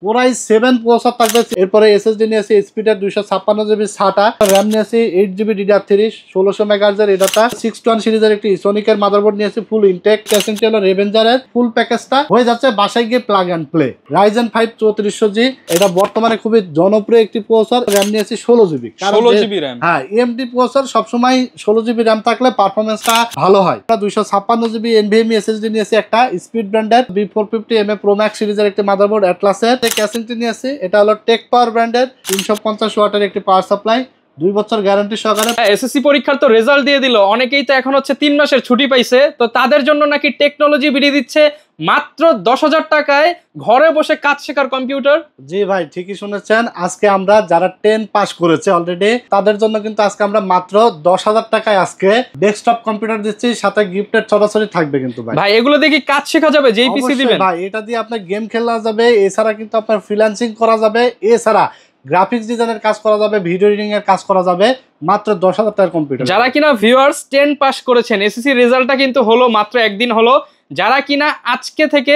পুরাই 7 প্রসেসর থাকবে। এরপরে এসএসডি নিয়েছি স্পিডের 256 জিবি SATA, RAM নিয়েছি 8 জিবি DDR3 1600 মেগাহার্জের এই ডাটা, 621 সিরিজের একটি সোনিকের মাদারবোর্ড নিয়েছি ফুল ইনটেক, ক্যাসিংটি হলো রেভেঞ্জারের ফুল প্যাকেজটা হয়ে যাচ্ছে বাসায় গিয়ে plug and play. Ryzen 5 3400G, এটা বর্তমানে খুবই জনপ্রিয় একটি প্রসেসর। RAM নিয়েছি 16 জিবি, 16 জিবি RAM। হ্যাঁ, AMD প্রসেসর সবসময় 16 জিবি RAM থাকলে পারফরমেন্সটা ভালো হয়। 256 জিবি NVMe SSD নিয়েছি একটা স্পিড ব্র্যান্ডের B450 Pro Max সিরিজের একটি মাদারবোর্ড অ্যাটলাসের। ক্যাসিংটি নিয়েছি, এটা হলো টেক পাওয়ার ব্র্যান্ডের 350 ওয়াটের একটি পাওয়ার সাপ্লাই, 2 বছর গ্যারান্টি সহকারে। এসএসসি পরীক্ষার তো রেজাল্ট দিয়ে দিল, অনেকেই তো এখন হচ্ছে 3 মাসের ছুটি পাইছে, তো তাদের জন্য নাকি টেকনোলজি বিডি দিচ্ছে মাত্র 10,000 টাকায় ঘরে বসে কাজ শেখার কম্পিউটার। জি ভাই, ঠিকই শুনেছেন। আজকে আমরা যারা 10 পাস করেছে অলরেডি তাদের জন্য কিন্তু আজকে আমরা মাত্র 10,000 টাকায় আজকে ডেস্কটপ কম্পিউটার দিচ্ছি, সাথে গিফটেড সরাসরি থাকবে। কিন্তু ভাই এগুলো দিয়ে কি কাজ শেখা যাবে? যেই পিসি দিবেন ভাই, এটা দিয়ে আপনার গেম খেলা যাবে, এছাড়া কিন্তু আপনার ফ্রিল্যান্সিং করা যাবে, এছাড়া গ্রাফিক্স ডিজাইনের কাজ করা যাবে, ভিডিও এডিটিং এর কাজ করা যাবে মাত্র 10,000 টাকার কম্পিউটার। যারা কিনা ভিউয়ার্স 10 পাস করেছেন, এসএসসি রেজাল্টটা কিন্তু হলো মাত্র একদিন হলো, যারা কিনা আজকে থেকে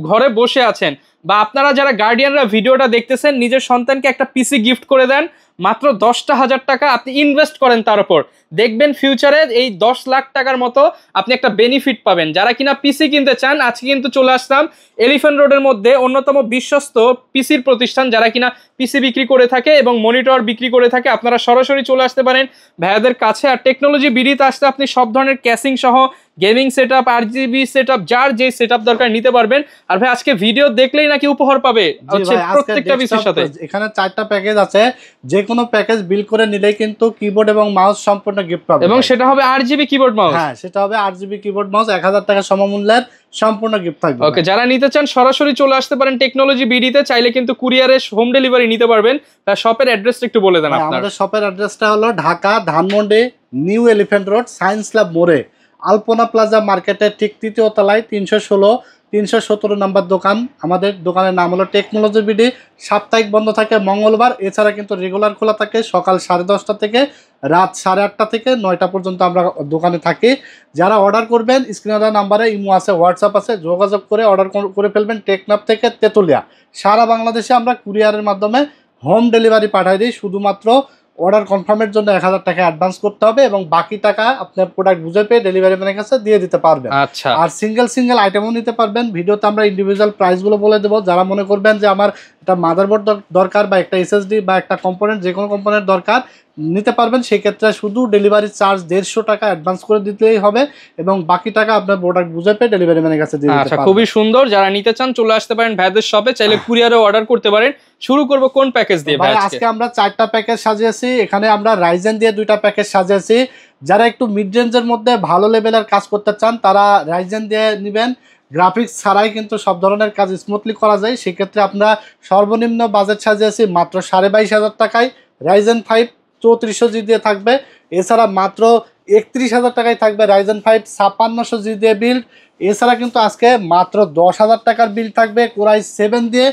ঘরে বসে আছেন বা আপনারা যারা গার্ডিয়ানরা ভিডিওটা দেখতেছেন, নিজের সন্তানকে একটা পিসি গিফট করে দেন, মাত্র 10,000 টাকা আপনি ইনভেস্ট করেন, তার উপর দেখবেন ফিউচারে এই 10 লাখ টাকার মতো আপনি একটা বেনিফিট পাবেন। যারা কিনা পিসি কিনতে চান, আজকে কিন্তু চলে আসলাম এলিফ্যান্ট রোডের মধ্যে অন্যতম বিশ্বস্ত পিসির প্রতিষ্ঠান, যারা কিনা পিসি বিক্রি করে থাকে এবং মনিটর বিক্রি করে থাকে। আপনারা সরাসরি চলে আসতে পারেন ভাইয়াদের কাছে। আর টেকনোলজি বিডিতে আসতে আপনি সব ধরনের ক্যাসিং সহ গেমিং সেটআপ, আরজিবি সেটআপ, যার যে সেটআপ দরকার নিতে পারবেন। আর ভাই আজকে ভিডিও দেখলেই নাকি উপহার পাবে হচ্ছে প্রত্যেকটা পিসির সাথে। এখানে 4টা প্যাকেজ আছে, যে কোনো প্যাকেজ বিল করে নিলেই কিন্তু কিবোর্ড এবং মাউস সম্পূর্ণ গিফট পাবে, এবং সেটা হবে 8GB কিবোর্ড মাউস। হ্যাঁ, সেটা হবে 8GB কিবোর্ড মাউস, 1000 টাকা সমমূল্যের সম্পূর্ণ গিফট থাকবে। ওকে, যারা নিতে চান সরাসরি চলে আসতে পারেন টেকনোলজি বিডিতে, চাইলে কিন্তু কুরিয়ারে হোম ডেলিভারি নিতে পারবেন। তার শপের অ্যাড্রেসটা একটু বলে দেন আপনার। আমাদের শপের অ্যাড্রেসটা হলো Dhaka Dhanmondi new elephant road science lab মোড়ে আলপনা প্লাজা মার্কেটের ঠিক 3য় তলায় 316-317 নাম্বার দোকান। আমাদের দোকানের নাম হলো টেকনোলজি বিডি। সাপ্তাহিক বন্ধ থাকে মঙ্গলবার, এছাড়া কিন্তু রেগুলার খোলা থাকে সকাল 10:30 থেকে রাত 8:30 থেকে 9টা পর্যন্ত আমরা দোকানে থাকি। যারা অর্ডার করবেন স্ক্রিনে দেওয়া নাম্বারে ইমো আছে, হোয়াটসঅ্যাপ আছে, যোগাযোগ করে অর্ডার করে ফেলবেন। টেকনাফ থেকে তেতুলিয়া সারা বাংলাদেশে আমরা কুরিয়ারের মাধ্যমে হোম ডেলিভারি পাঠাই দিই। শুধুমাত্র অর্ডার কনফার্মের জন্য 1000 টাকা অ্যাডভান্স করতে হবে এবং বাকি টাকা আপনার প্রোডাক্ট বুঝে পেয়ে ডেলিভারি ম্যানের কাছে দিয়ে দিতে পারবেন। আচ্ছা, আর সিঙ্গেল আইটেমও নিতে পারবেন। ভিডিওতে আমরা ইন্ডিভিজুয়াল প্রাইসগুলো বলে দেবো। যারা মনে করবেন যে আমার একটা মাদারবোর্ড দরকার বা একটা এসএসডি বা একটা কম্পোনেন্ট, যে কোনো কম্পোনেন্ট দরকার নিতে পারবেন, সেই ক্ষেত্রে শুধু ডেলিভারি চার্জ 150 টাকা অ্যাডভান্স করে দিতেই হবে এবং বাকি টাকা আপনার প্রোডাক্ট বুঝে পেয়ে ডেলিভারি ম্যানের কাছে দিয়ে দিতে পারবেন। আচ্ছা, খুবই সুন্দর। যারা নিতে চান চলে আসতে পারেন ভাইদের শপে, চাইলে কুরিয়ারে অর্ডার করতে পারেন। শুরু করব কোন প্যাকেজ দিয়ে ভাই? আজকে আমরা 4টা প্যাকেজ সাজিয়েছি। এখানে আমরা রাইজেন দিয়ে 2টা প্যাকেজ সাজিয়েছি। যারা একটু মিড রেঞ্জের মধ্যে ভালো লেভেলের কাজ করতে চান তারা রাইজেন দিয়ে নেবেন। গ্রাফিক্স ছাড়াই কিন্তু সব ধরনের কাজ স্মুথলি করা যায়। সেক্ষেত্রে আমরা সর্বনিম্ন বাজেট সাজিয়েছি মাত্র 22,500 টাকায়। রাইজেন 5 3400G দিয়ে থাকবে। এছাড়া মাত্র 31,000 টাকায় থাকবে রাইজেন 5 5600G দিয়ে বিল্ড। এছাড়া কিন্তু আজকে মাত্র 10,000 টাকার বিল থাকবে কোরাই 7 দিয়ে।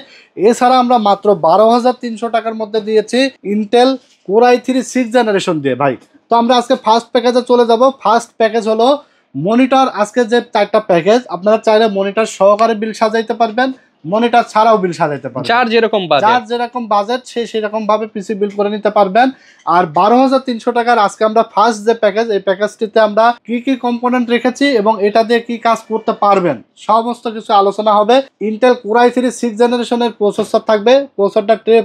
এছাড়া আমরা মাত্র 12,300 টাকার মধ্যে দিয়েছি ইন্টেল কোরাই 3 6th জেনারেশন দিয়ে। ভাই, তো আমরা আজকে ফার্স্ট প্যাকেজে চলে যাব। ফার্স্ট প্যাকেজ হলো মনিটর। আজকে যে 4টা প্যাকেজ, আপনারা চাইলে মনিটর সহকারে বিল সাজাইতে পারবেন, মনিটর ছাড়াও বিল সাজাইতে পারবেন। যার যেরকম বাজেট সেরকম ভাবে পিসি বিল করে নিতে পারবেন। আর 12,300 টাকার আজকে আমরা ফার্স্ট যে প্যাকেজ, এই প্যাকেজটিতে আমরা কি কম্পোনেন্ট রেখেছি এবং এটা দিয়ে কি কাজ করতে পারবেন সমস্ত কিছু আলোচনা হবে। ইন্টেল কোরাই 3 6th জেনারেশনের প্রসেসর থাকবে। প্রসেসরটা ট্রে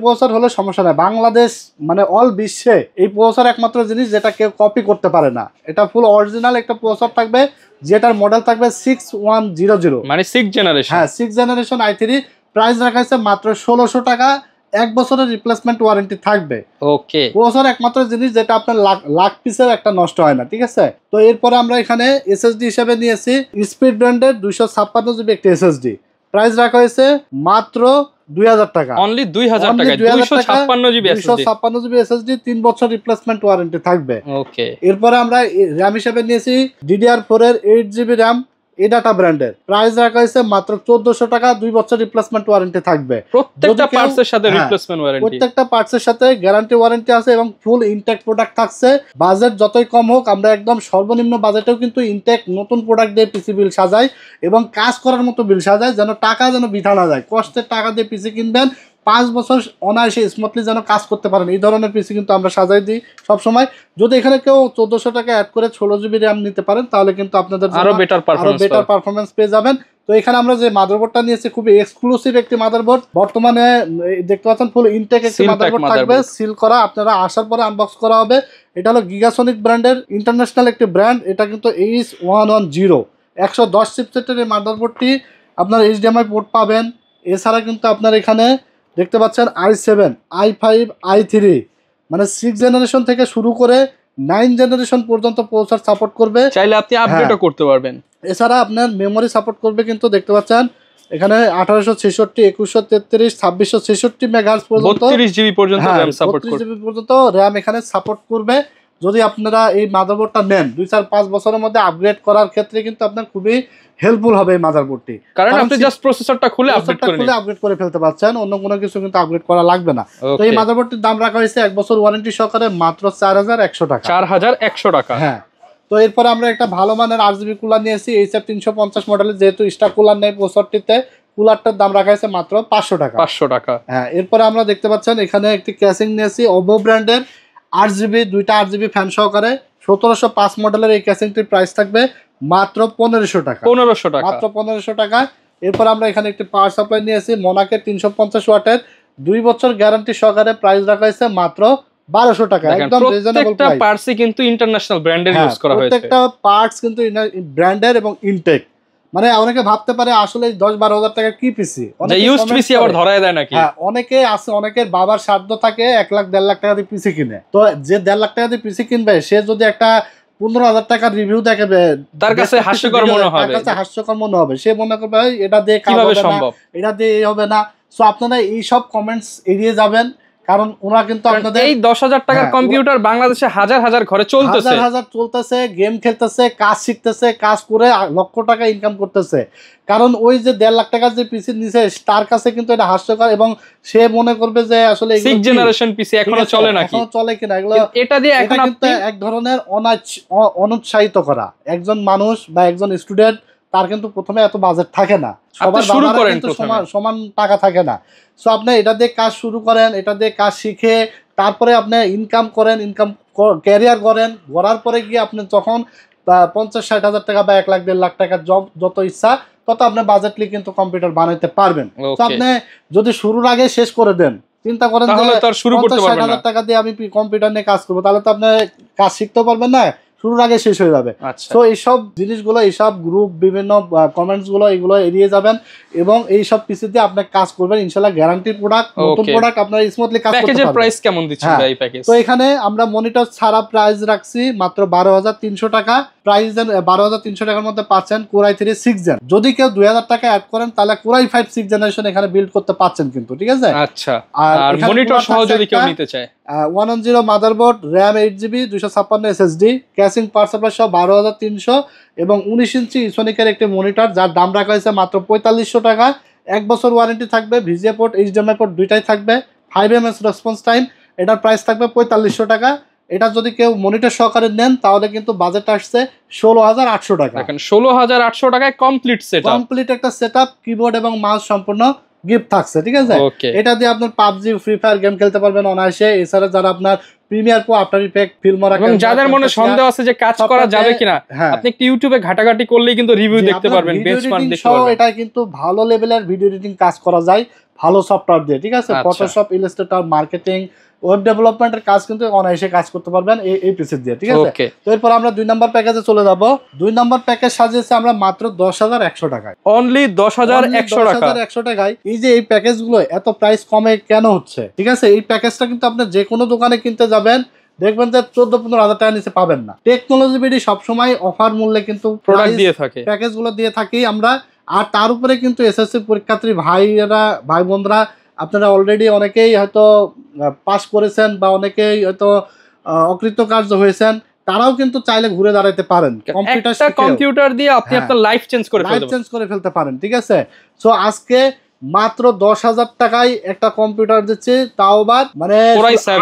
প্রসেসর হলে সমস্যা নেই। বাংলাদেশ মানে অল বিশ্বে এই প্রসেসর একমাত্র জিনিস যেটা কেউ কপি করতে পারে না। এটা ফুল অরিজিনাল একটা প্রসেসর থাকবে, যেটার মডেল থাকবে 6100, মানে 6th জেনারেশন। হ্যাঁ, 6th জেনারেশন i3। প্রাইস রাখা হয়েছে মাত্র 1,600 টাকা। 1 বছরের রিপ্লেসমেন্ট ওয়ারেন্টি থাকবে। ওকে, প্রসেসর একমাত্র জিনিস যেটা আপনার লাখ পিসের একটা নষ্ট হয় না, ঠিক আছে? তো এরপরে আমরা এখানে এসএসডি হিসেবে নিয়েছি স্পিড ব্র্যান্ডের 256GB একটি এসএসডি। প্রাইস রাখা হয়েছে মাত্র 2,000 টাকা। অনলি 2,000 টাকা 256GB এসএসডি 3 বছর রিপ্লেসমেন্ট ওয়ারেন্টি থাকবে। ওকে, এরপরে আমরা RAM হিসেবে নিয়েছি DDR4 এর 8GB RAM এডাটা ব্র্যান্ডের, প্রাইস রাখা হয়েছে মাত্র 1400 টাকা, 2 বছর রিপ্লেসমেন্ট ওয়ারেন্টি থাকবে প্রত্যেকটা পার্টসের সাথে রিপ্লেসমেন্ট ওয়ারেন্টি, প্রত্যেকটা পার্টসের সাথে গ্যারান্টি ওয়ারেন্টি আছে এবং ফুল ইনটেক প্রোডাক্ট থাকছে। বাজেট যতই কম হোক, আমরা একদম সর্বনিম্ন বাজেটেও কিন্তু ইনটেক নতুন প্রোডাক্ট দিয়ে পিসি বিল সাজাই এবং কাজ করার মতো বিল সাজাই, যেন টাকা যেন বৃথা না যায়। কষ্টের টাকা দিয়ে পিসি কিনবেন, 5 বছর অনায়াসে স্মুথলি যেন কাজ করতে পারেন, এই ধরনের পিসি কিন্তু আমরা সাজাই দিই সবসময়। যদি এখানে কেউ 1400 টাকা অ্যাড করে 16 জিবি র্যাম নিতে পারেন, তাহলে কিন্তু আপনাদের আরো বেটার পারফরমেন্স পেয়ে যাবেন। তো এখানে আমরা যে মাদারবোর্ডটা নিয়েছি খুবই এক্সক্লুসিভ একটি মাদারবোর্ড, বর্তমানে দেখতে পাচ্ছেন ফুল ইনটেক একটি মাদারবোর্ড থাকবে, সিল করা, আপনারা আসার পরে আনবক্স করা হবে। এটা হলো গিগাসনিক ব্র্যান্ডের, ইন্টারন্যাশনাল একটি ব্র্যান্ড। এটা কিন্তু H110 110 চিপসেটের এই মাদারবোর্ডটি আপনার HDMI পোর্ট পাবেন। এছাড়া কিন্তু আপনার এখানে দেখতে পাচ্ছেন i7, i5, i3 মানে 6 জেনারেশন থেকে শুরু করে 9 জেনারেশন পর্যন্ত প্রসেসর সাপোর্ট করবে, চাইলে আপনি আপডেটও করতে পারবেন। এছাড়া আপনার মেমোরি সাপোর্ট করবে কিন্তু দেখতে পাচ্ছেন এখানে 1866, 2133, 2666 মেগাহার্টজ পর্যন্ত, 32 জিবি পর্যন্ত র‍্যাম সাপোর্ট করবে, 32 জিবি পর্যন্ত র‍্যাম এখানে সাপোর্ট করবে। যদি আপনারা এই মাদারবোর্ডটা নেন 2-4-5 বছরের মধ্যে আপগ্রেড করার ক্ষেত্রে কিন্তু আপনার খুবই হেল্পফুল হবে এই মাদারবোর্ডটি, কারণ আপনি জাস্ট প্রসেসরটা খুলে আপডেট করে ফেলতে পারছেন, অন্য কোনো কিছু কিন্তু আপগ্রেড করা লাগবে না। তো এই মাদারবোর্ডটির দাম রাখা হয়েছে 1 বছর ওয়ারেন্টি সহকারে মাত্র 4100 টাকা, 4100 টাকা। হ্যাঁ। তো এরপরে আমরা একটা ভালো মানের RGB কুলার নিয়েছি HF350 মডেলের, যেহেতু স্টার কুলার নেই প্রসেসরটিতে, কুলারটার দাম রাখা হয়েছে মাত্র 500 টাকা, 500 টাকা। হ্যাঁ। এরপরে আমরা দেখতে পাচ্ছেন এখানে একটি ক্যাসিং নিয়েছি OVO ব্র্যান্ডের, RGB, দুইটা RGB ফ্যান সহকারে 1705 মডেলের এই ক্যাসিংটির প্রাইস থাকবে মাত্র 1500 টাকা, 1500 টাকা, মাত্র 1500 টাকা। এরপর আমরা এখানে একটি পাওয়ার সাপ্লাই নিয়েছি মোনাকের 350 ওয়াটের, 2 বছর গ্যারান্টি সহকারে, প্রাইস রাখা হয়েছে মাত্র 1200 টাকা, একদম রিজনেবল প্রাইস। প্রত্যেকটা পার্টসই কিন্তু ইন্টারন্যাশনাল ব্র্যান্ডের ইউজ করা হয়েছে, প্রত্যেকটা পার্টস কিন্তু ব্র্যান্ডের এবং ইনটেক। মানে অনেকে ভাবতে পারে আসলে 10-12 হাজার টাকা কি পিসি, ইউজড পিসি আবার ধরায় দেয় নাকি? হ্যাঁ, অনেকে আছে, অনেকের বাবার সাধ্য থাকে 1 লাখ 1.5 লাখ টাকা দিয়ে পিসি কিনে, তো যে 1.5 লাখ টাকা দিয়ে পিসি কিনবে সে যদি একটা 15,000 টাকার রিভিউ দেখবে, তার কাছে হাস্যকর মনে হবে, সে মনে করবে এটা দিয়ে কিভাবে সম্ভব, এটা দিয়ে হবে না। সো আপনারা এই সব কমেন্টস এড়িয়ে যাবেন, কারণ ওরা কিন্তু আপনাদের এই 10,000 টাকার কম্পিউটার বাংলাদেশে হাজার হাজার ঘরে চলতেছে, গেম খেলতেছে, কাজ শিখতেছে, কাজ করে লক্ষ টাকা ইনকাম করতেছে। কারণ ওই যে 1.5 লাখ টাকার যে পিসি নিছে তার কাছে কিন্তু এটা হাস্যকর, এবং সে মনে করবে যে আসলে 6 জেনারেশন পিসি এখনো চলে নাকি, এখনো চলে কিনা, এগুলো এটা দিয়ে এখন আপনি এক ধরনের অনুৎসাহিত করা। একজন মানুষ বা একজন স্টুডেন্ট, তার কিন্তু প্রথমে এত বাজেট থাকে না, সবার বাবার কিন্তু সমান টাকা থাকে না। সো আপনি এটা দিয়ে কাজ শুরু করেন, এটা দিয়ে কাজ শিখে তারপরে আপনি ইনকাম করেন, ক্যারিয়ার করেন, করার পরে গিয়ে আপনি যখন 50-60 হাজার টাকা বা 1 লাখ 1.5 লাখ টাকার জব যত ইচ্ছা তত আপনি বাজেটলি কিন্তু কম্পিউটার বানাইতে পারবেন। তো আপনি যদি শুরুর আগে শেষ করে দেন, চিন্তা করেন যে 50-60 হাজার টাকা দিয়ে আমি কম্পিউটার নিয়ে কাজ করবো, তাহলে তো আপনি কাজ শিখতেও পারবেন না, শুরুর আগে শেষ হয়ে যাবে। তো এইসব জিনিসগুলো, এইসব গ্রুপ, বিভিন্ন কমেন্টস গুলো, এগুলো এড়িয়ে যাবেন এবং এইসব পিসি দিয়ে আপনি কাজ করবেন, ইনশাআল্লাহ গ্যারান্টি প্রোডাক্ট, নতুন প্রোডাক্ট আপনারা স্মুথলি কাজ করতে পারবেন। প্যাকেজের প্রাইস কেমন দিচ্ছেন ভাই প্যাকেজ? তো এখানে আমরা মনিটর ছাড়া প্রাইস রাখছি মাত্র 12,300 টাকা, প্রাইস 12,300 টাকার মধ্যে পাচ্ছেন Core i3 6 জেন। যদি কেউ 2,000 টাকা অ্যাড করেন তাহলে Core i5 6 জেনারেশন এখানে বিল্ড করতে পাচ্ছেন কিন্তু, ঠিক আছে? আচ্ছা, আর মনিটর সহ যদি কেউ নিতে চায়, 110 motherboard, RAM 8GB, 256 SSD, casing power supply সহ 12,300 এবং 19 ইঞ্চি ইসোনিকের একটি মনিটর, যার দাম রাখা হয়েছে মাত্র 4500 টাকা। 1 বছর ওয়ারেন্টি থাকবে, VGA পোর্ট, HDMI পোর্ট দুইটাই থাকবে, 5 ms রেসপন্স টাইম। এটার প্রাইস থাকবে 4500 টাকা। এটা যদি কেউ মনিটর সহকারে নেন তাহলে কিন্তু বাজেট আসছে 16,800 টাকা। দেখেন 16,800 টাকায় কমপ্লিট সেটআপ, কমপ্লিট একটা সেটআপ, কিবোর্ড এবং মাউস সম্পূর্ণ গিফট থাকছে, ঠিক আছে? এটা দিয়ে আপনার পাবজি, ফ্রি ফায়ার গেম খেলতে পারবেন অনায়াসে। এছাড়া যারা আপনার প্রিমিয়ার প্রো, আফটার ইফেক্ট, ফিল্মরা, এবং যাদের মনে সন্দেহ আছে যে কাজ করা যাবে কিনা, আপনি একটু ইউটিউবে ঘাটাঘাটি করলেই কিন্তু রিভিউ দেখতে পারবেন, বেঞ্চমার্ক দেখতে পারবেন। এটা কিন্তু ভালো লেভেলের ভিডিও এডিটিং কাজ করা যায় ভালো সফটওয়্যার দিয়ে, ঠিক আছে? ফটোশপ, ইলাস্ট্রেটর, মার্কেটিং, ওয়েব ডেভেলপমেন্টের কাজ কিন্তু অনায়াসে কাজ করতে পারবেন এই পিসি দিয়ে, ঠিক আছে? তো এরপর আমরা 2 নম্বর প্যাকেজে চলে যাব। 2 নম্বর প্যাকেজ সাজিয়েছি আমরা মাত্র 10,100 টাকায়, অনলি 10,100 টাকায়। এই যে এই প্যাকেজগুলো এত প্রাইস কমে কেন হচ্ছে, ঠিক আছে? এই প্যাকেজটা কিন্তু আপনি যে কোনো দোকানে কিনতে যাবেন দেখবেন যে 14-15 হাজার টাকা নিচে পাবেন না। টেকনোলজি বিডি সবসময় অফার মূল্যে কিন্তু প্রোডাক্ট দিয়ে থাকে, প্যাকেজগুলো দিয়ে থাকি আমরা। আর তার উপরে কিন্তু এসএসসি পরীক্ষার্থী ভাইয়েরা, ভাই বোনরা, আপনারা অলরেডি অনেকেই হয়তো পাস করেছেন বা অনেকেই হয়তো অকৃতকার্য হয়েছেন, তারাও কিন্তু চাইলে ঘুরে দাঁড়াতে পারেন। কম্পিউটার দিয়ে আপনি আপনার লাইফ চেঞ্জ করে ফেলতে পারেন, ঠিক আছে। সো আজকে মাত্র 10,000 টাকায় একটা কম্পিউটার দিচ্ছে, তাও আবার মানে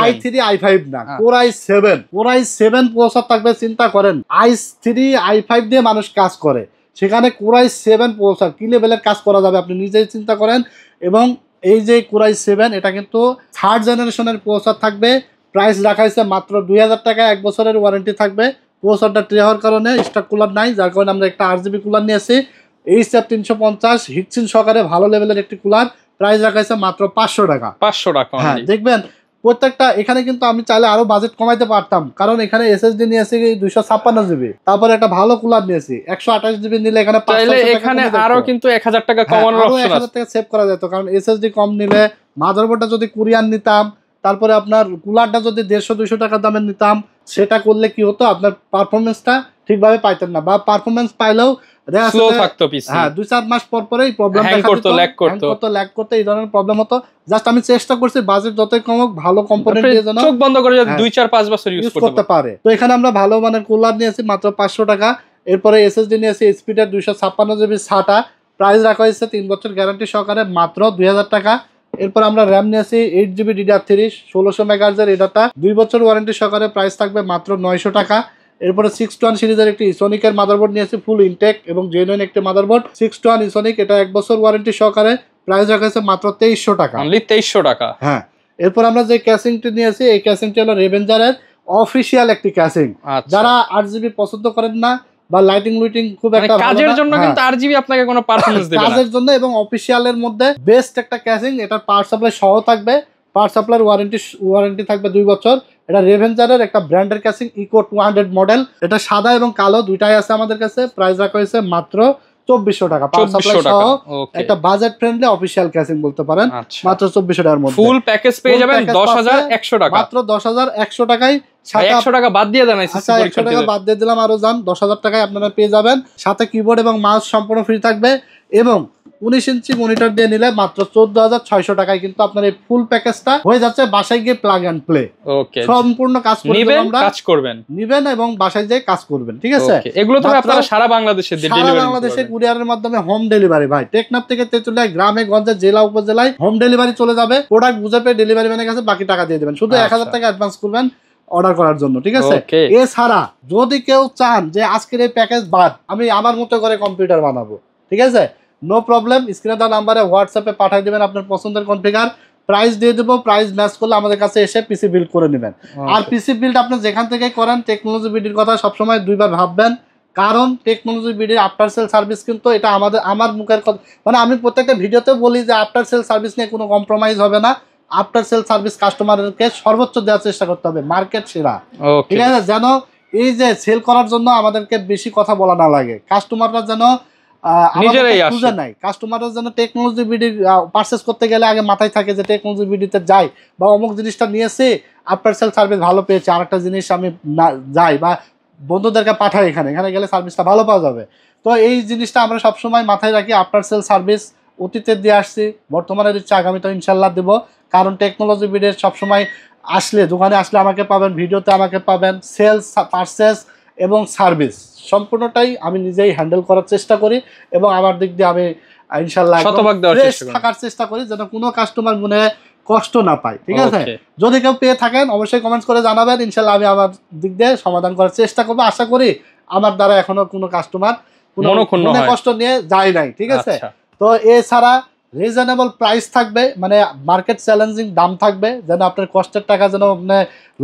i3 i5 না, Core i7 প্রসেসর থাকবে। চিন্তা করেন i3 i5 দিয়ে মানুষ কাজ করে, সেখানে Core i7 প্রসেসর কি লেভেলের কাজ করা যাবে আপনি নিজেই চিন্তা করেন। এবং এই যে Core i7 এটা কিন্তু 3rd জেনারেশনের প্রসেসর থাকবে। প্রাইস রাখা হয়েছে মাত্র 2,000 টাকা, 1 বছরের ওয়ারেন্টি থাকবে। প্রসেসরটা ট্রে হওয়ার কারণে স্টক কুলার নাই, যার কারণে আমরা একটা 8GB কুলার নিয়েছি। HF 350 হিটসিন সহকারে ভালো লেভেলের একটি কুলার, প্রাইস রাখা হয়েছে মাত্র 500 টাকা। 500 টাকা। হ্যাঁ, দেখবেন প্রত্যেকটা এখানে কিন্তু আমি চাইলে আরো বাজেট কমাইতে পারতাম, কারণ এখানে SSD নিয়েছি 256GB, তারপরে একটা ভালো কুলার নিয়েছি 128GB নিলে এখানে এখানে আরো কিন্তু 1000 টাকা কমানোর অপশন আছে, 1000 টাকা সেভ করা যেত। কারণ SSD কম নিলে মাদারবোর্ডটা যদি কোরিয়ান নিতাম, তারপরে আপনার কুলারটা যদি 150-200 টাকা দামের নিতাম, সেটা করলে কি হতো, আপনার পারফরমেন্সটা ঠিকভাবে পাইতেন না, বা পারফরমেন্স পাইলেও স্লো থাকতো পিসি। হ্যাঁ, 2-4 মাস পর পরেই প্রবলেম দেখা দিত, ল্যাগ করতে এই ধরনের প্রবলেম হতো। জাস্ট আমি চেষ্টা করছি বাজেট যতই কম হোক ভালো কম্পোনেন্ট দিয়ে যেন চোখ বন্ধ করে যদি 2-4-5 বছর ইউজ করতে পারে। তো এখানে আমরা ভালো মানের কুলার নিয়েছি মাত্র 500 টাকা। এরপরে SSD নিয়েছি স্পিডের 256GB SATA, প্রাইস রাখা হয়েছে 3 বছর গ্যারান্টি সহকারে মাত্র 2000 টাকা। এরপর আমরা র্যাম নিয়েছি 8GB DDR3 1600 MHz এর, এটা 2 বছর ওয়ারেন্টি সহকারে, প্রাইস থাকবে মাত্র 900 টাকা। এরপরে 6-1 সিরিজের একটি ইসোনিকের মাদারবোর্ড নিয়েছি, ফুল ইনটেক এবং জেনুইন একটি মাদারবোর্ড 6-1 ইসোনিক, এটা 1 বছর ওয়ারেন্টি সহকারে, প্রাইস রাখা হয়েছে মাত্র 2300 টাকা। অনলি 2300 টাকা। হ্যাঁ, এরপর আমরা যে ক্যাসিংটি নিয়েছি, এই ক্যাসিংটি হলো রেভেঞ্জারের অফিশিয়াল একটি ক্যাসিং। যারা 8GB পছন্দ করেন না বা লাইটিং লুইটিং খুব একটা কাজের জন্য, কিন্তু 8GB আপনাকে কোনো পারফরম্যান্স দেবে না, কাজের জন্য এবং অফিশিয়ালের মধ্যে বেস্ট একটা ক্যাসিং। এটা পাওয়ার সাপ্লাই সহ থাকবে, পাওয়ার সাপ্লাইয়ের ওয়ারেন্টি থাকবে 2 বছর। এটা রেভেঞ্জারের একটা ব্র্যান্ডের ক্যাসিং, ইকো 200 মডেল। এটা সাদা এবং কালো দুইটাই আছে আমাদের কাছে, প্রাইস রাখা হয়েছে মাত্র 2400 টাকা। পাওয়ার সাপ্লাই সহ একটা বাজেট ফ্রেন্ডলি অফিশিয়াল ক্যাসিং বলতে পারেন, মাত্র 2400 টাকার মধ্যে ফুল প্যাকেজ পেয়ে যাবেন 10100 টাকা, মাত্র 10100 টাকায়। 100 টাকা বাদ দিয়ে দেন, 100 টাকা বাদ দিয়ে দিলাম, আরো যান 10,000 টাকায় আপনারা পেয়ে যাবেন। সাথে কিবোর্ড এবং মাউস সম্পূর্ণ ফ্রি থাকবে, এবং 19 ইঞ্চি মনিটর দিয়ে নিলে মাত্র 14,600 টাকায় কিন্তু আপনার এই ফুল প্যাকেজটা হয়ে যাচ্ছে। বাসায় গিয়ে প্লাগ এন্ড প্লে, ওকে, সম্পূর্ণ কাজ করবেন, আমরা কাজ করবেন, নিবেন এবং বাসায় যেয়ে কাজ করবেন, ঠিক আছে। এগুলো তো আপনারা সারা বাংলাদেশে ডেলিভারি, বাংলাদেশে কুরিয়ারের মাধ্যমে হোম ডেলিভারি ভাই। টেকনাফ থেকে তেতুলিয়া গ্রামে গঞ্জে জেলা উপজেলায় হোম ডেলিভারি চলে যাবে। প্রোডাক্ট বুঝে পেয়ে ডেলিভারি ম্যানের কাছে বাকি টাকা দিয়ে দেবেন, শুধু 1000 টাকা অ্যাডভান্স করবেন অর্ডার করার জন্য, ঠিক আছে। এছাড়া যদি কেউ চান যে আজকের এই প্যাকেজ বাদ আমি আমার মতো করে কম্পিউটার বানাবো, ঠিক আছে, নো প্রবলেম, স্ক্রিনে দেওয়া নাম্বারে হোয়াটসঅ্যাপে পাঠিয়ে দেবেন আপনার পছন্দের কনফিগার, প্রাইস দিয়ে দেবো। প্রাইস ম্যাচ করলে আমাদের কাছে এসে পিসি বিল্ড করে নেবেন। আর পিসি বিল্ড আপনি যেখান থেকে করেন, টেকনোলজি বিডির কথা সবসময় 2 বার ভাববেন, কারণ টেকনোলজি বিডির আফটার সেল সার্ভিস কিন্তু এটা আমার মুখের কথা, মানে আমি প্রত্যেকটা ভিডিওতে বলি যে আফটার সেল সার্ভিস নিয়ে কোনো কম্প্রোমাইজ হবে না। আফটার সেল সার্ভিস কাস্টমারকে সর্বোচ্চ দেওয়ার চেষ্টা করতে হবে, মার্কেট সেরা, ঠিক আছে, যেন এই যে সেল করার জন্য আমাদেরকে বেশি কথা বলা না লাগে, কাস্টমাররা যেন খুঁজে নাই, কাস্টমাররা যেন টেকনোলজি বিডি পারচেস করতে গেলে আগে মাথায় থাকে যে টেকনোলজি বিডিতে যাই বা অমুক জিনিসটা নিয়েছি, আফটার সেল সার্ভিস ভালো পেয়েছি, আরেকটা জিনিস আমি যাই বা বন্ধুদেরকে পাঠাই, এখানে গেলে সার্ভিসটা ভালো পাওয়া যাবে। তো এই জিনিসটা আমরা সবসময় মাথায় রাখি। আফটার সেল সার্ভিস অতীতে দিয়ে আসছি, বর্তমানের ইচ্ছা আগামীতে ইনশাল্লাহ দেবো, কারণ টেকনোলজি বিডের সবসময় আসলে, দোকানে আসলে আমাকে পাবেন, ভিডিওতে আমাকে পাবেন, সেলস, পারচেস এবং সার্ভিস সম্পূর্ণটাই আমি নিজেই হ্যান্ডেল করার চেষ্টা করি, এবং আমার দিক দিয়ে আমি ইনশাল্লাহ থাকার চেষ্টা করি যেন কোনো কাস্টমার মনে কষ্ট না পায়, ঠিক আছে। যদি কেউ পেয়ে থাকেন অবশ্যই কমেন্টস করে জানাবেন, ইনশাল্লাহ আমি আমার দিক দিয়ে সমাধান করার চেষ্টা করবো। আশা করি আমার দ্বারা এখনো কোনো কাস্টমার কোনো কষ্ট নিয়ে যায় নাই, ঠিক আছে। তো এছাড়া রিজনেবল প্রাইস থাকবে, মানে মার্কেট চ্যালেঞ্জিং দাম থাকবে, যেন আপনার কষ্টের টাকা যেন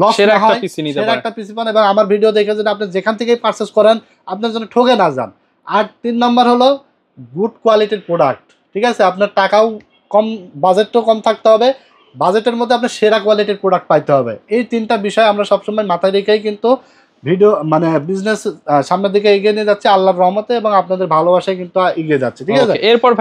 লস না হয়, সেরা একটা পিসি পান, এবং আমার ভিডিও দেখে যেন আপনি যেখান থেকেই পারচেস করেন আপনার জন্য ঠকে না যান। আর 3 নম্বর হলো গুড কোয়ালিটির প্রোডাক্ট, ঠিক আছে, আপনার টাকাও কম, বাজেটটাও কম থাকতে হবে, বাজেটের মধ্যে আপনার সেরা কোয়ালিটির প্রোডাক্ট পাইতে হবে। এই 3টা বিষয় আমরা সবসময় মাথায় রেখেই কিন্তু ভিডিও মানে বিজনেস সামনের দিকে এগিয়ে নিয়ে যাচ্ছে আল্লাহর রহমতে, এবং আপনাদের ভালোবাসায় কিন্তু এগিয়ে যাচ্ছে, ঠিক আছে। এরপরে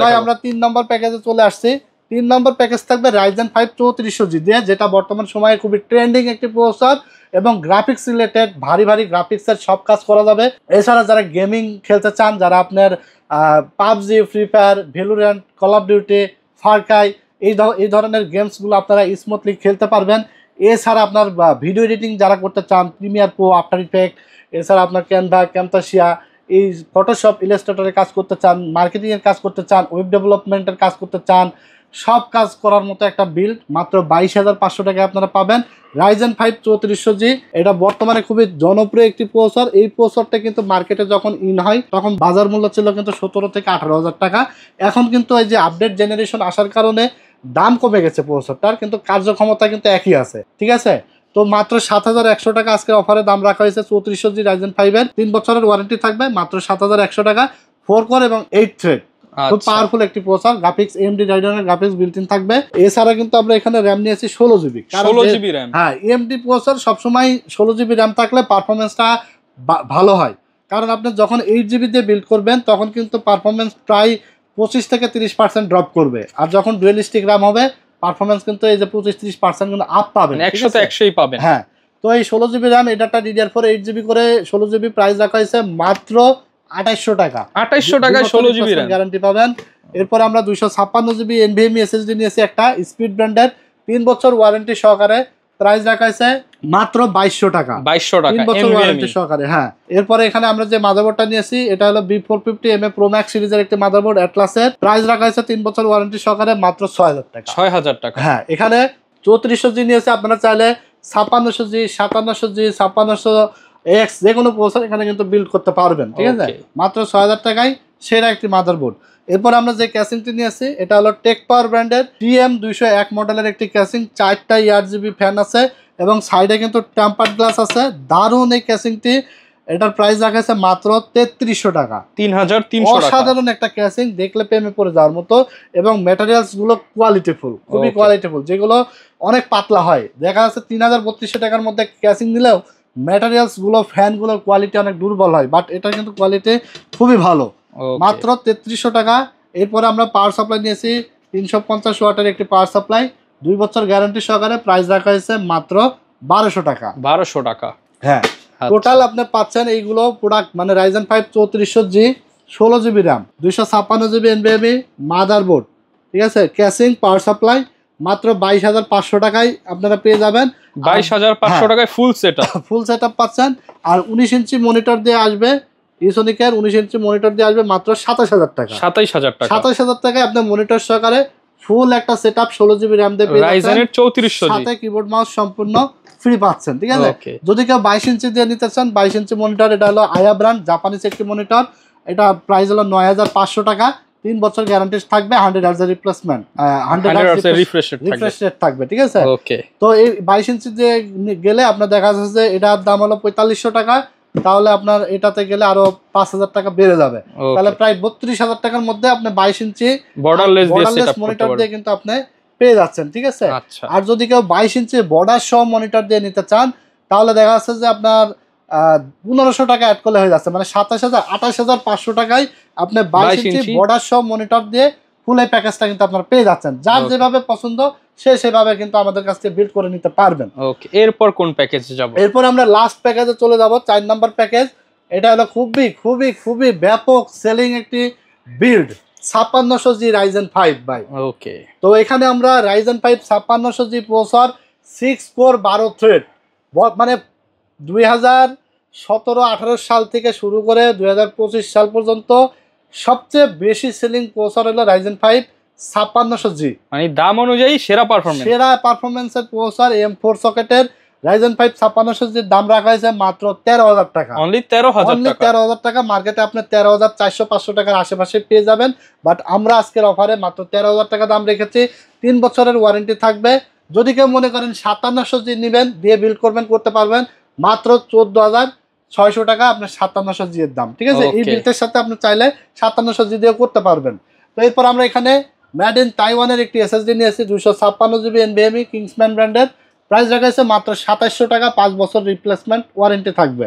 ভাই আমরা 3 নম্বর প্যাকেজে চলে আসছি। 3 নম্বর প্যাকেজ থাকবে Ryzen 5 3400G দিয়ে, যেটা বর্তমান সময়ে খুবই ট্রেন্ডিং একটি প্রসেসর, এবং গ্রাফিক্স রিলেটেড ভারী ভারী গ্রাফিক্সের সব কাজ করা যাবে। এছাড়া যারা গেমিং খেলতে চান, যারা আপনার PUBG, free fire, Valorant, call of duty, Far Cry এই ধরনের গেমসগুলো আপনারা স্মুথলি খেলতে পারবেন। এছাড়া আপনার ভিডিও এডিটিং যারা করতে চান, প্রিমিয়ার প্রো, আফটার ইফেক্ট, এছাড়া আপনার ক্যানভা, ক্যামতাসিয়া, এই ফটোশপ, ইলাস্ট্রেটরের কাজ করতে চান, মার্কেটিংয়ের কাজ করতে চান, ওয়েব ডেভেলপমেন্টের কাজ করতে চান, সব কাজ করার মতো একটা বিল্ড মাত্র 22,500 টাকায় আপনারা পাবেন। রাইজেন 5 3400G, এটা বর্তমানে খুবই জনপ্রিয় একটি প্রসেসর। এই প্রসেসরটা কিন্তু মার্কেটে যখন ইন হয় তখন বাজার মূল্য ছিল কিন্তু 17 থেকে 18,000 টাকা। এখন কিন্তু এই যে আপডেট জেনারেশন আসার কারণে দাম কমে গেছে প্রসেসরটার, কিন্তু কার্যক্ষমতা কিন্তু একই আছে, ঠিক আছে। তো মাত্র 7,100 টাকা আজকে অফারে দাম রাখা হয়েছে 3400G রাইজেন 5 এর। 3 বছরের ওয়ারেন্টি থাকবে, মাত্র 7,100 টাকা। 4 কোর এবং 8 থ্রেড, খুব পাওয়ারফুল একটি প্রসেসর। গ্রাফিক্স AMD রাইডেনের গ্রাফিক্স বিল্ট ইন থাকবে। এছাড়া কিন্তু আমরা এখানে র্যাম নিয়েছি 16GB। 16GB RAM. হ্যাঁ, AMD প্রসেসর সবসময় 16GB র্যাম থাকলে পারফরমেন্সটা ভালো হয়, কারণ আপনি যখন 8GB দিয়ে বিল্ড করবেন তখন কিন্তু পারফরমেন্স প্রায় 25 থেকে 30% ড্রপ করবে। আর যখন ডুয়েলিস্টিক র্যাম হবে পারফরমেন্স কিন্তু এই যে 25-30% কিন্তু আপ পাবেন, 100 তে 100ই পাবেন। হ্যাঁ, তো এই 16GB র্যাম, এটাটা DDR4 8GB করে 16GB প্রাইস রাখা হয়েছে মাত্র 2800 টাকা। 2800 টাকায় 16GB র্যাম গ্যারান্টি পাবেন। এরপর আমরা 256GB NVMe SSD নিয়েছি একটা স্পিড ব্র্যান্ডের, 3 বছর ওয়ারেন্টি সহকারে। প্রাইস রাখা হয়েছে মাত্র 2200 টাকা। 2200 টাকা 3 বছর ওয়ারেন্টি সহকারে। হ্যাঁ, এরপরে এখানে আমরা যে মাদারবোর্ডটা নিয়েছি এটা হলো B450MA Pro Max সিরিজের একটি মাদারবোর্ড অ্যাটলাসের। প্রাইস রাখা হয়েছে 3 বছর ওয়ারেন্টি সহকারে মাত্র 6000 টাকা। 6000 টাকা। হ্যাঁ, এখানে 3400G নিয়েছে, আপনারা চাইলে 5600G, 5700G, 5600X যে কোনো প্রসেসর এখানে কিন্তু বিল্ড করতে পারবেন, ঠিক আছে। মাত্র 6000 টাকায় সেরা একটি মাদারবোর্ড। এরপর আমরা যে ক্যাসিংটি নিয়েছি এটা হলো টেক পাওয়ার ব্র্যান্ডের TM201 মডেলের একটি ক্যাসিং। 4টা ERGB ফ্যান আছে এবং সাইডে কিন্তু টেম্পার্ড গ্লাস আছে। দারুণ এই ক্যাসিংটি। এটার প্রাইস রাখা আছে মাত্র 3300 টাকা। 3300 টাকা। অসাধারণ একটা ক্যাসিং, দেখলে প্রেমে পড়ে যাওয়ার মতো। এবং ম্যাটেরিয়ালস গুলো কোয়ালিটিফুল, খুবই কোয়ালিটিফুল, যেগুলো অনেক পাতলা হয়। দেখা যাচ্ছে 3200 টাকার মধ্যে ক্যাসিং নিলেও ম্যাটেরিয়ালস গুলো, ফ্যান গুলোর কোয়ালিটি অনেক দুর্বল হয়, বাট এটা কিন্তু কোয়ালিটি খুবই ভালো। মাত্র 3300 টাকা। এরপরে আমরা পাওয়ার সাপ্লাই নিয়েছি 350 ওয়াটের একটি পাওয়ার সাপ্লাই, 2 বছর গ্যারান্টি সহকারে। প্রাইস রাখা হয়েছে মাত্র 1200 টাকা। 1200 টাকা। হ্যাঁ, টোটাল আপনি পাচ্ছেন এইগুলো প্রোডাক্ট, মানে Ryzen 5 3400G, 16GB RAM, 256GB NVMe motherboard, ঠিক আছে, ক্যাসিং, পাওয়ার সাপ্লাই, মাত্র 22,500 টাকায় আপনারা পেয়ে যাবেন। 22,500 টাকায় ফুল সেটআপ। ফুল সেটআপ পাচ্ছেন। আর 19 ইঞ্চি মনিটর দিয়ে আসবে, ইসোনিকের 19 ইঞ্চি মনিটর দিয়ে আসবে মাত্র 27000 টাকা। 27000 টাকা। 27000 টাকায় আপনি মনিটর সহকারে ফুল একটা সেটআপ 16GB র্যাম দিয়ে পেয়ে যাচ্ছেন। রাইজেনের 3400G, সাথে কিবোর্ড মাউস সম্পূর্ণ ফ্রি পাচ্ছেন, ঠিক আছে। যদি কেউ 22 ইঞ্চি দিয়ে নিতে চান, 22 ইঞ্চি মনিটর, এটা হলো আয়া ব্র্যান্ড, জাপানিজ একটি মনিটর। এটা প্রাইস হলো 9500 টাকা। 3 বছর গ্যারান্টি থাকবে, 100 hertz replacement, 100 hertz refresh rate থাকবে, ঠিক আছে। তো এই 22 ইঞ্চি দিয়ে গেলে আপনার দেখা যাচ্ছে যে এটার দাম হলো 4500 টাকা, তাহলে আপনার এটাতে গেলে আরো 5000 টাকা বেড়ে যাবে। তাহলে প্রায় 32,000 টাকার মধ্যে আপনি 22 ইঞ্চি বর্ডারলেস মনিটর দিয়ে কিন্তু আপনি পেয়ে যাচ্ছেন, ঠিক আছে। আর যদি কেউ 22 ইঞ্চি বর্ডার সহ মনিটর দিয়ে নিতে চান, তাহলে দেখা যাচ্ছে যে আপনার 1500 টাকা অ্যাড করলে হয়ে যাচ্ছে, মানে 28500 টাকায় আপনি 22 ইঞ্চি বর্ডার সহ মনিটর দিয়ে ফুল এই প্যাকেজটা কিন্তু আপনারা পেয়ে যাচ্ছেন। যার যেভাবে পছন্দ সে সেভাবে কিন্তু আমাদের কাছ থেকে বিল্ড করে নিতে পারবেন। ওকে, এরপর কোন প্যাকেজে যাব? এরপর আমরা লাস্ট প্যাকেজে চলে যাব, 4 নাম্বার প্যাকেজ। এটা হলো খুবই খুবই খুবই ব্যাপক সেলিং একটি বিল্ড, 5600G রাইজেন 5 ভাই। ওকে, তো এখানে আমরা Ryzen 5 5600G processor, 6 core 12 thread, মানে 2017-18 সাল থেকে শুরু করে 2025 সাল পর্যন্ত সবচেয়ে বেশি সেলিং প্রসেসর হলো রাইজেন 5 5600G, মানে দাম অনুযায়ী সেরা পারফরম্যান্সের প্রসেসর। M4 সকেটের রাইজেন 5 5600G এর দাম রাখা হয়েছে মাত্র 13000 টাকা। অনলি 13000 টাকা। মার্কেটে আপনি 13400-500 টাকার আশেপাশে পেয়ে যাবেন, বাট আমরা আজকের অফারে মাত্র 13000 টাকা দাম রেখেছি। 3 বছরের ওয়ারেন্টি থাকবে। যদি কেউ মনে করেন 5700G নেবেন, দিয়ে বিল্ড করবেন, করতে পারবেন, মাত্র 14600 টাকা আপনার 5700G এর দাম, ঠিক আছে। এই বিল্ডের সাথে আপনি চাইলে 5700G দিয়ে করতে পারবেন। তো এরপর আমরা এখানে মেড ইন তাইওয়ানের একটি এসএসডি নিয়েছি, 256GB NVMe কিংসম্যান ব্র্যান্ডের। প্রাইস রাখা হয়েছে মাত্র 2700 টাকা, 5 বছর রিপ্লেসমেন্ট ওয়ারেন্টি থাকবে।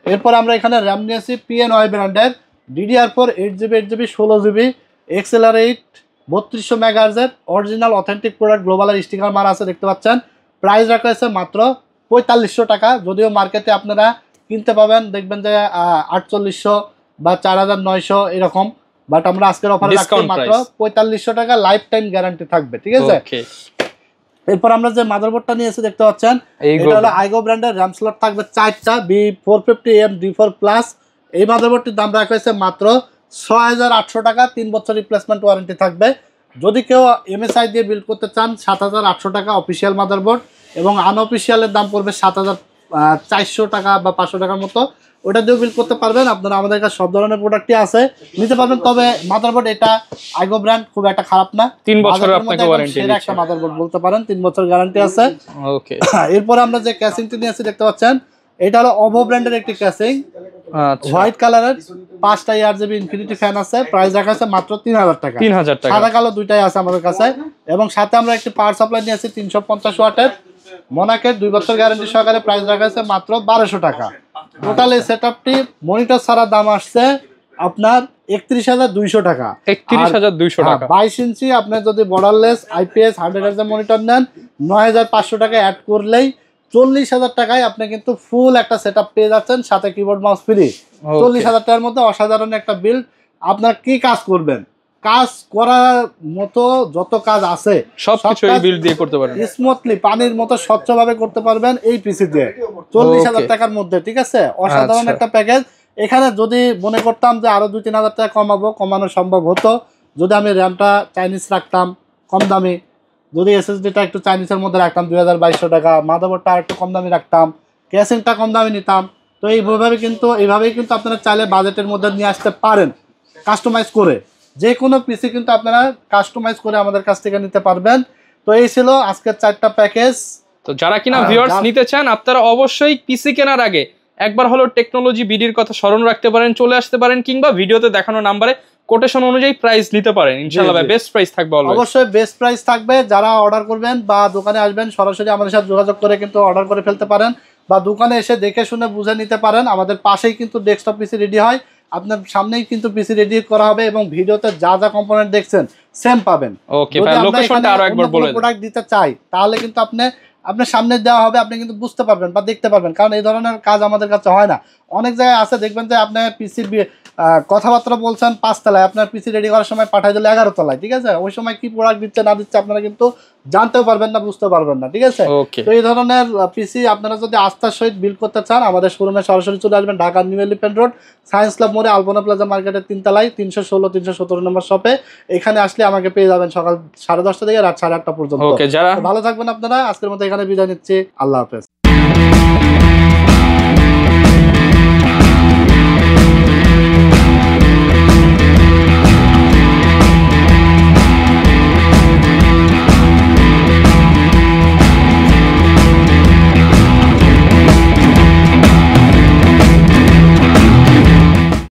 এরপর আমরা এখানে র্যাম নিয়েছি PNY ব্র্যান্ডের, DDR4 8GB 16GB XLR8 3200 মেগাহার্জের অরিজিনাল অথেন্টিক প্রোডাক্ট, গ্লোবালের স্টিকার মারা আছে, দেখতে পাচ্ছেন। প্রাইস রাখা হয়েছে মাত্র 4500 টাকা। যদিও মার্কেটে আপনারা কিনতে পাবেন, দেখবেন যে 4800 বা 4900 এরকম, বাট আমরা আজকের অফারে রাখছি মাত্র 4500 টাকা, লাইফ টাইম গ্যারান্টি থাকবে, ঠিক আছে। এরপর আমরা যে মাদারবোর্ডটা নিয়েছি দেখতে পাচ্ছেন, এইগো এটা হলো আইগো ব্র্যান্ডের র্যাম স্লট থাকবে 4টা B450M D4 প্লাস। এই মাদারবোর্ডটির দাম রাখা হয়েছে মাত্র 6800 টাকা, 3 বছর রিপ্লেসমেন্ট ওয়ারেন্টি থাকবে। যদি কেউ MSI দিয়ে বিল্ড করতে চান 7800 টাকা অফিসিয়াল মাদারবোর্ড, এবং আনঅফিসিয়ালের দাম পড়বে 7400 টাকা বা 500 টাকার মতো। ওটা দিয়েও বিল্ড করতে পারবেন। আপনারা আমাদের কাছে সব ধরনের প্রোডাক্টই আছে, নিতে পারবেন। তবে মাদারবোর্ড এটা আইগো ব্র্যান্ড খুব একটা খারাপ না, 3 বছরের আপনাকে ওয়ারেন্টি দিচ্ছে। একটা মাদারবোর্ড বলতে পারেন, 3 বছর গ্যারান্টি আছে। ওকে, এরপরে আমরা যে ক্যাসিংটি নিয়েছি দেখতে পাচ্ছেন, এটা হলো ওভো ব্র্যান্ডের একটি ক্যাসিং, আচ্ছা হোয়াইট কালারের, 5টা RGB ইনফিনিটি ফ্যান আছে। প্রাইস রাখা আছে মাত্র 3000 টাকা। 3000 টাকা, সাদা কালো দুইটাই আছে আমাদের কাছে। এবং সাথে আমরা একটি পাওয়ার সাপ্লাই নিয়েছি 350 ওয়াটের মোনাকের, 2 বছর গ্যারান্টি সহকারে। প্রাইস রাখা আছে মাত্র 1200 টাকা। টোটাল এই সেটআপটি মনিটর ছাড়া দাম আসছে আপনার 31200 টাকা। 31200 টাকা। 22 ইঞ্চি আপনি যদি বর্ডারলেস IPS 100 Hz মনিটর নেন, 9500 টাকা অ্যাড করলেই 40000 টাকায় আপনি কিন্তু ফুল একটা সেটআপ পেয়ে যাচ্ছেন, সাথে কিবোর্ড মাউস ফ্রি। 40000 টাকার মধ্যে অসাধারণ একটা বিল্ড। আপনার কি কাজ করবেন, কাজ করার মতো যত কাজ আছে সবকিছু এই বিল্ড দিয়ে করতে পারেন স্মুথলি, পানির মতো স্বচ্ছভাবে করতে পারবেন এই পিসি দিয়ে 40000 টাকার মধ্যে। ঠিক আছে, অসাধারণ একটা প্যাকেজ। এখানে যদি মনে করতাম যে আরো 2-3000 টাকা কমানো সম্ভব হতো, যদি আমি র্যামটা চাইনিজ রাখতাম কম দামি, যদি SSDটা একটু চাইনিজের মধ্যে রাখতাম 2200 টাকা, মাদারবোর্ডটা একটু কম দামি রাখতাম, ক্যাসিংটা কম দামি নিতাম, তো এইভাবেই কিন্তু আপনারা চাইলে বাজেটের মধ্যে নিয়ে আসতে পারেন কাস্টমাইজ করে। যে কোনো পিসি কিন্তু আপনারা কাস্টমাইজ করে আমাদের কাছ থেকে নিতে পারবেন। তো এই ছিল আজকের 4টা প্যাকেজ। তো যারা কিনা ভিউয়ার্স নিতে চান, আপনারা অবশ্যই পিসি কেনার আগে একবার হলো টেকনোলজি বিডির কথা স্মরণ রাখতে পারেন, চলে আসতে পারেন, কিংবা ভিডিওতে দেখানো নাম্বারে কোটেশন অনুযায়ী প্রাইস নিতে পারেন। ইনশাআল্লাহ ভাই বেস্ট প্রাইস থাকবে, অবশ্যই বেস্ট প্রাইস থাকবে। যারা অর্ডার করবেন বা দোকানে আসবেন, সরাসরি আমাদের সাথে যোগাযোগ করে কিন্তু অর্ডার করে ফেলতে পারেন, বা দোকানে এসে দেখে শুনে বুঝে নিতে পারেন। আমাদের পাশেই কিন্তু ডেস্কটপ পিসি রেডি হয়, আপনার সামনেই কিন্তু পিসি রেডি করা হবে, এবং ভিডিওতে যা যা কম্পোনেন্ট দেখছেন সেম পাবেন। ওকে ভাই, লোকেশনটা আরো একবার বলে দেন। প্রোডাক্ট দিতে চাই তাহলে কিন্তু আপনার সামনে দেওয়া হবে, আপনি কিন্তু বুঝতে পারবেন বা দেখতে পারবেন, কারণ এই ধরনের কাজ আমাদের কাছে হয় না। অনেক জায়গায় আছে, দেখবেন যে আপনি পিসি কথাবার্তা বলছেন 5 তলায়, আপনার পিসি রেডি করার সময় পাঠাই দিলে 11 তলায়। ঠিক আছে, ওই সময় কি প্রোডাক্ট দিচ্ছে না দিচ্ছে আপনারা কিন্তু জানতেও পারবেন না, বুঝতে পারবেন না। ঠিক আছে, তো এই ধরনের পিসি আপনারা যদি আস্থার সহিত বিল্ড করতে চান, আমাদের শোরুমে সরাসরি চলে আসবেন, Dhaka new elephant road, science club মোড়ে, আলপনা প্লাজা মার্কেটের 3 তলায় 316-317 নম্বর শপে। এখানে আসলে আমাকে পেয়ে যাবেন সকাল 10:30 থেকে রাত 8:30 পর্যন্ত। ভালো থাকবেন আপনারা। আজকের মতো এখানে বিদায় নিচ্ছি, আল্লাহ হাফেজ।